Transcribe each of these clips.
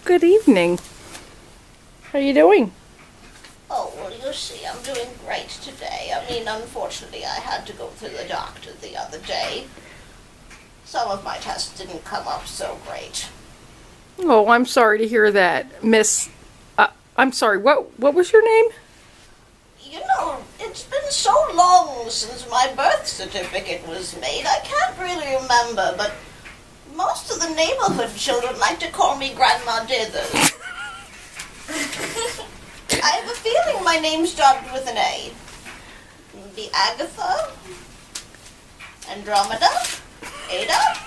Good evening. How are you doing? Oh, well, you see, I'm doing great today. I mean, unfortunately, I had to go to the doctor the other day. Some of my tests didn't come up so great. Oh, I'm sorry to hear that, Miss. I'm sorry. What was your name? You know, it's been so long since my birth certificate was made, I can't really remember, but most of the neighborhood children like to call me Grandma Dithers. I have a feeling my name started with an A. Maybe Agatha? Andromeda? Ada?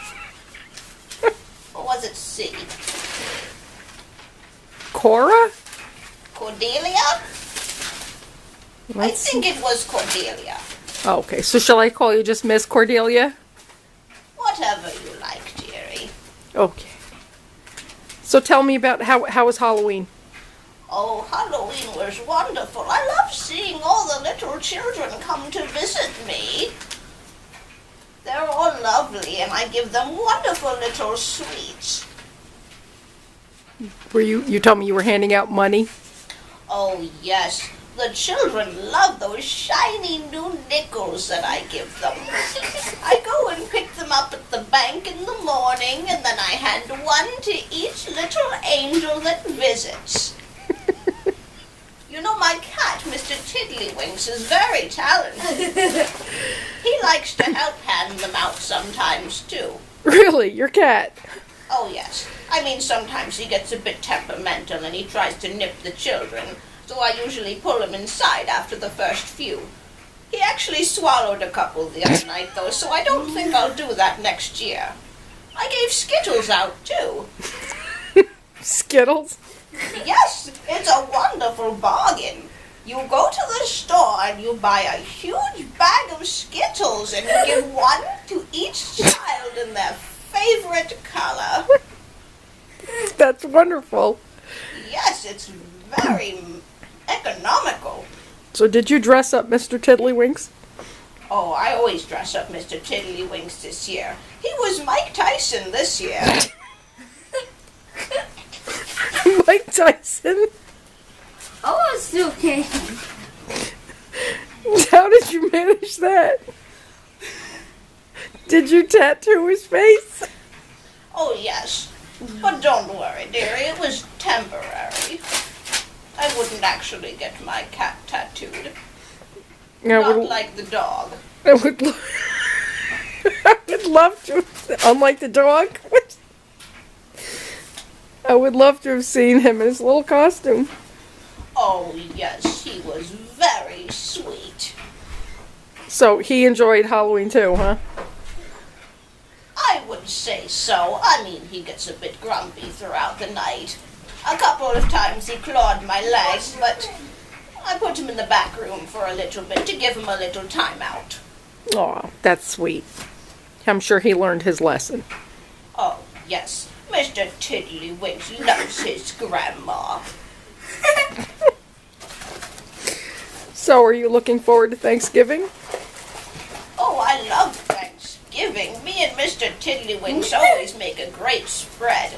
Or was it C? Cora? Cordelia? I think it was Cordelia. Oh, okay, so shall I call you just Miss Cordelia? Whatever you like, dearie. Okay. So tell me about how was Halloween? Oh, Halloween was wonderful. I love seeing all the little children come to visit me. They're all lovely, and I give them wonderful little sweets. Were you told me you were handing out money? Oh, yes. The children love those shiny new nickels that I give them. I go and pick them up at the bank in the morning, and then I hand one to each little angel that visits. You know, my cat, Mr. Tiddlywinks, is very talented. He likes to help hand them out sometimes, too. Really? Your cat? Oh, yes. I mean, sometimes he gets a bit temperamental and he tries to nip the children, so I usually pull him inside after the first few. He actually swallowed a couple the other night, though, so I don't think I'll do that next year. I gave Skittles out, too. Skittles? Yes, it's a wonderful bargain. You go to the store and you buy a huge bag of Skittles and you give one to each child in their favorite color. That's wonderful. Yes, it's very economical. So did you dress up Mr. Tiddlywinks? Oh, I always dress up Mr. Tiddlywinks this year. He was Mike Tyson this year. Mike Tyson? Oh, it's okay. How did you manage that? Did you tattoo his face? Oh, yes. But don't worry, dearie, it was temporary. I wouldn't actually get my cat tattooed. Not like the dog. I would love to, unlike the dog. I would love to have seen him in his little costume. Oh, yes, he was very sweet. So he enjoyed Halloween too, huh? I would say so. I mean, he gets a bit grumpy throughout the night. A couple of times he clawed my legs, but I put him in the back room for a little bit to give him a little time out. Aw, that's sweet. I'm sure he learned his lesson. Oh, yes. Mr. Tiddlywinks loves his grandma. So, are you looking forward to Thanksgiving? Oh, I love Thanksgiving. Me and Mr. Tiddlywinks always make a great spread.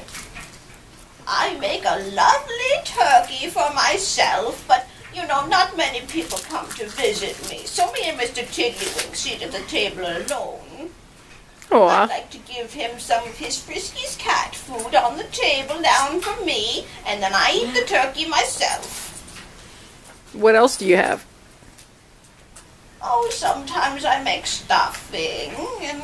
I make a lovely turkey for myself, but, you know, not many people come to visit me. So me and Mr. Tiddlywinks eat at the table alone. Aw. I'd like to give him some of his Frisky's cat food on the table down for me, and then I eat the turkey myself. What else do you have? Oh, sometimes I make stuffing, and,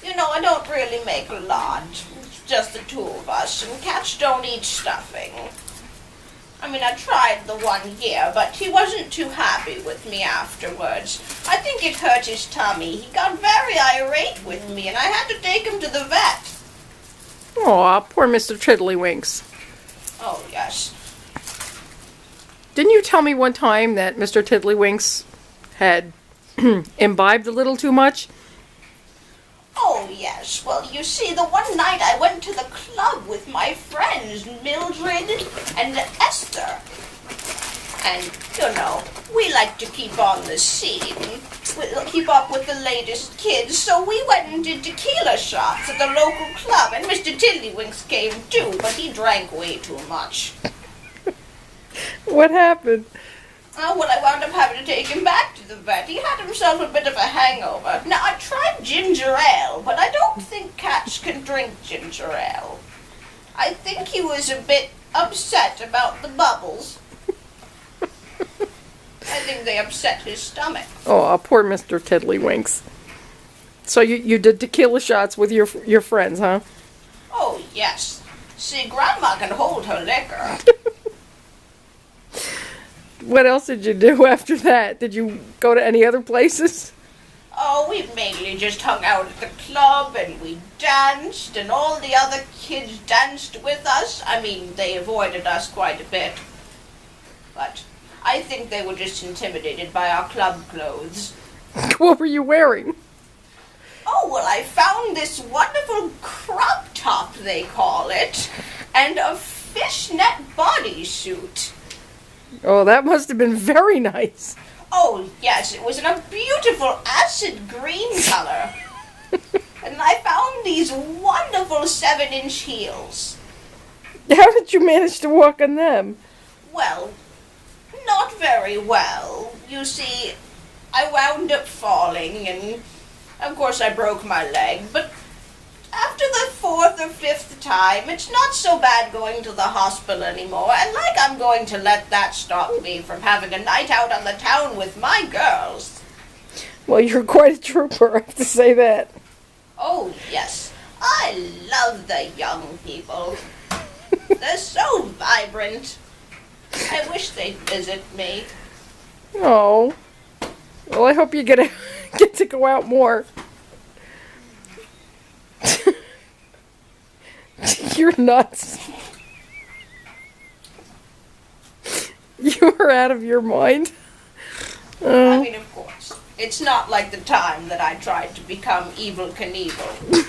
you know, I don't really make a lot. It's just the two of us, and cats don't eat stuffing. I mean, I tried the one year, but he wasn't too happy with me afterwards. I think it hurt his tummy. He got very irate with me, and I had to take him to the vet. Aw, poor Mr. Tiddlywinks. Oh, yes. Didn't you tell me one time that Mr. Tiddlywinks had imbibed a little too much? Oh, yes. Well, you see, the one night I went to the club with my friends, Mildred and Esther. And, you know, we like to keep on the scene. keep up with the latest kids, so we went and did tequila shots at the local club, and Mr. Tiddlywinks came too, but he drank way too much. What happened? Well, I wound up having to take him back to the vet. He had himself a bit of a hangover. Now, I tried ginger ale, but I don't think cats can drink ginger ale. I think he was a bit upset about the bubbles. I think they upset his stomach. Oh, poor Mr. Tiddlywinks. So you did tequila shots with your friends, huh? Oh, yes. See, Grandma can hold her liquor. What else did you do after that? Did you go to any other places? Oh, we mainly just hung out at the club, and we danced, and all the other kids danced with us. I mean, they avoided us quite a bit. But I think they were just intimidated by our club clothes. What were you wearing? Oh, well, I found this wonderful crop top, they call it, and a fishnet bodysuit. Oh, that must have been very nice. Oh, yes, it was in a beautiful acid green color. And I found these wonderful 7-inch heels. How did you manage to walk on them? Well, not very well. You see, I wound up falling, and of course I broke my leg, but after the 4th or 5th time, it's not so bad going to the hospital anymore, and like I'm going to let that stop me from having a night out on the town with my girls. Well, you're quite a trooper, I have to say that. Oh, yes. I love the young people. They're so vibrant. I wish they'd visit me. Oh. Well, I hope you get to go out more. You're nuts. You are out of your mind. I mean, of course, it's not like the time that I tried to become Evil Knievel.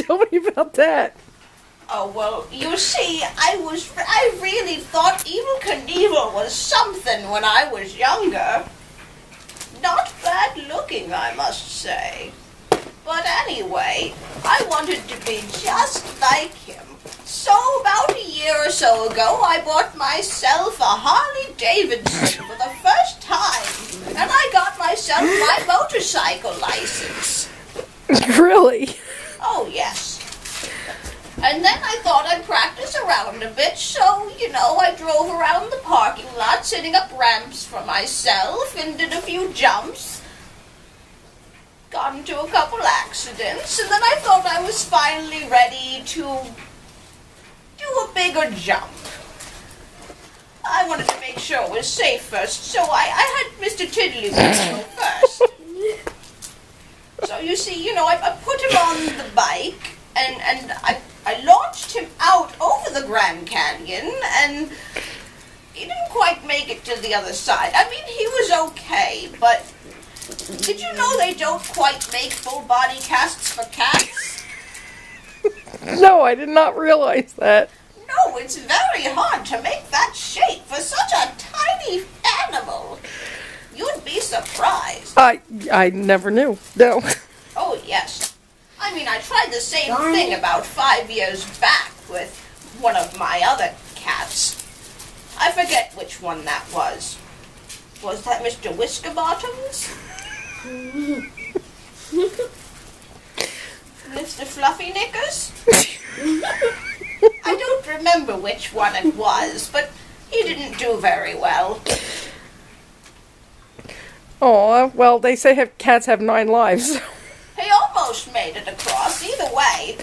Tell me about that. Oh, well, you see, I really thought Evil Knievel was something when I was younger. Not bad looking, I must say. But anyway, I wanted to be just like him. So about a year or so ago, I bought myself a Harley Davidson for the first time. And I got myself my motorcycle license. Really? Oh, yes. And then I thought I'd practice around a bit, so, I drove around the parking lot, setting up ramps for myself, and did a few jumps. Got into a couple accidents, and then I thought I was finally ready to do a bigger jump. I wanted to make sure it was safe first, so I had Mr. Tiddlywinks go first. So you see, I put him on the bike, and I launched him out over the Grand Canyon, and he didn't quite make it to the other side. I mean, he was okay, but did you know they don't quite make full body casts for cats? No, I did not realize that. No, it's very hard to make that shape for such a tiny animal. You'd be surprised. I never knew. No. Oh, yes. I mean, I tried the same thing about 5 years back with one of my other cats. I forget which one that was. Was that Mr. Whiskerbottoms? Mr. Fluffy Knickers? I don't remember which one it was, but he didn't do very well. Oh, well, they say cats have 9 lives. He almost made it across, either way.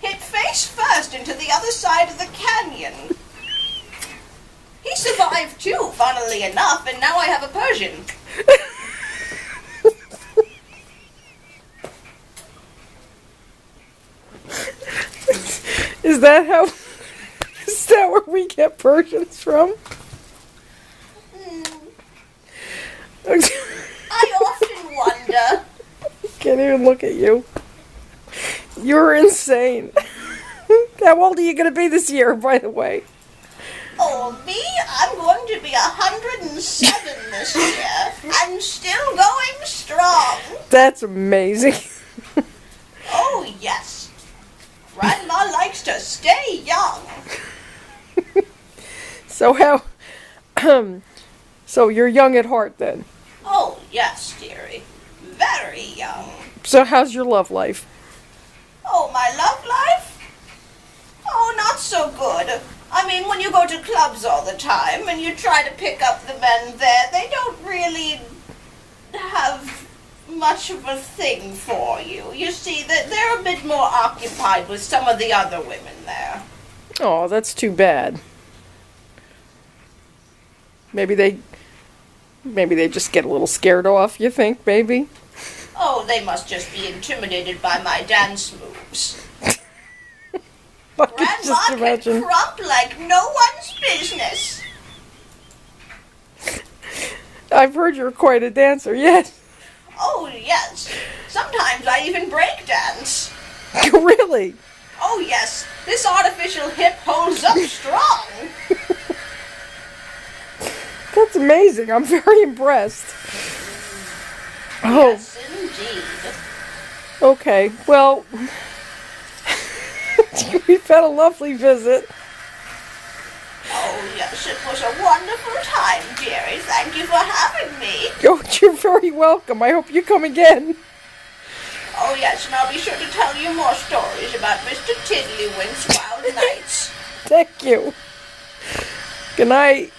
Hit face first into the other side of the canyon. He survived too, funnily enough, and now I have a Persian. Is that where we get Persians from? I often wonder. Can't even look at you. You're insane. How old are you going to be this year, by the way? Oh, me? I'm going to be 107 this year and still going strong. That's amazing. Oh, yes. Grandma likes to stay young. So how, so you're young at heart then. Oh, yes, dearie. Very young. So how's your love life? Oh, my love life? Oh, not so good. I mean, when you go to clubs all the time and you try to pick up the men there, they don't really have much of a thing for you. You see, they're a bit more occupied with some of the other women there. Oh, that's too bad. Maybe they just get a little scared off, you think, maybe? Oh, they must just be intimidated by my dance moves. I can Grandma just can imagine. crump like no one's business. I've heard you're quite a dancer, yes. Oh, yes. Sometimes I even break dance. Really? Oh, yes. This artificial hip holds up strong. That's amazing. I'm very impressed. Oh, Yes, indeed. okay. Well, we've had a lovely visit. Oh, yes, it was a wonderful time, dearie. Thank you for having me. Oh, you're very welcome. I hope you come again. Oh, yes, and I'll be sure to tell you more stories about Mr. Tiddlywinks' wild nights. Thank you. Good night.